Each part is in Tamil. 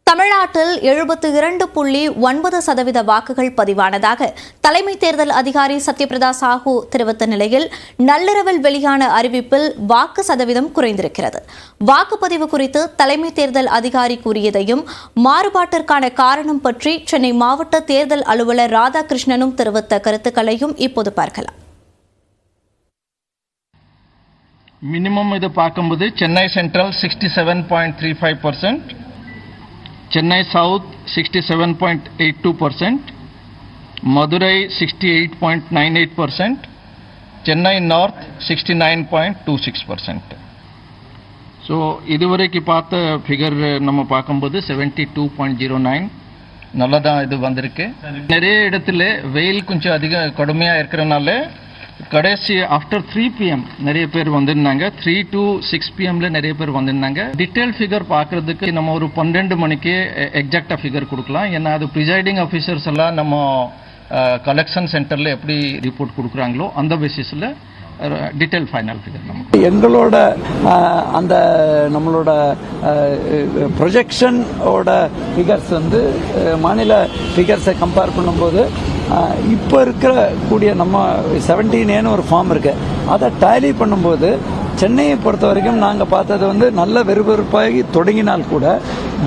தமிழ்நாட்டில் 72.9% வாக்குகள் பதிவானதாக தலைமை தேர்தல் அதிகாரி சத்யபிரதா சாஹூ தெரிவித்த நிலையில் நள்ளிரவில் வெளியான அறிவிப்பில் வாக்கு சதவீதம் குறைந்திருக்கிறது. வாக்குப்பதிவு குறித்து தலைமை தேர்தல் அதிகாரி கூறியதையும் மாறுபாட்டிற்கான காரணம் பற்றி சென்னை மாவட்ட தேர்தல் அலுவலர் ராதாகிருஷ்ணனும் தெரிவித்த கருத்துக்களையும் இப்போது பார்க்கலாம். மினிமம் இது பார்க்கும்போது Chennai central 67.35%, Chennai South 67.82%, Madurai 68.98%, Chennai North 69.26%. So இதுவரைக்கு பார்த்த ஃபிகர் நம்ம பார்க்கும்போது 72.09 நல்லா தான் இது வந்திருக்கு. நிறைய இடத்துல வெயில் கொஞ்சம் அதிக கடுமையாக இருக்கிறனால கடைசி ஆஃப்டர் 3 PM நிறைய பேர் வந்திருந்தாங்க. 3 to 6 PMல நிறைய பேர் வந்திருந்தாங்க. டீட்டெயில் ஃபிகர் பார்க்கறதுக்கு நம்ம ஒரு 12 மணிக்கு எக்ஸாக்டா ஃபிகர் கொடுக்கலாம். ஏன்னா அது ப்ரிசைடிங் ஆஃபீஸர்ஸ் எல்லாம் நம்ம கலெக்ஷன் சென்டர்ல எப்படி ரிப்போர்ட் கொடுக்குறாங்களோ அந்த பேசிஸில் டீட்டெயில் ஃபைனல் ஃபிகர் நமக்கு எங்களோட அந்த நம்மளோட ப்ரொஜெக்ஷனோட ஃபிகர்ஸ் வந்து மாநில ஃபிகர்ஸை கம்பேர் பண்ணும்போது இப்போ இருக்கக்கூடிய நம்ம 17Aன்னு ஒரு ஃபார்ம் இருக்கு, அதை டேலி பண்ணும்போது சென்னையை பொறுத்த வரைக்கும் நாங்கள் பார்த்தது வந்து நல்ல வெறுவெறுப்பாகி தொடங்கினால் கூட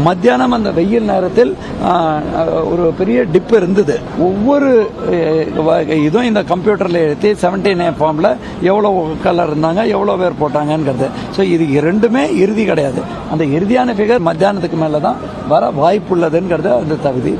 மத்தியானம் அந்த வெயில் நேரத்தில் ஒரு பெரிய டிப் இருந்தது. ஒவ்வொரு இதுவும் இந்த கம்ப்யூட்டரில் எழுதி 17A ஃபார்மில் எவ்வளோ கலர் இருந்தாங்க, எவ்வளோ பேர் போட்டாங்கங்கிறது. ஸோ இது ரெண்டுமே இறுதி கிடையாது. அந்த இறுதியான ஃபிகர் மத்தியானத்துக்கு மேலே தான் வர வாய்ப்புள்ளதுங்கிறது அந்த தகுதி.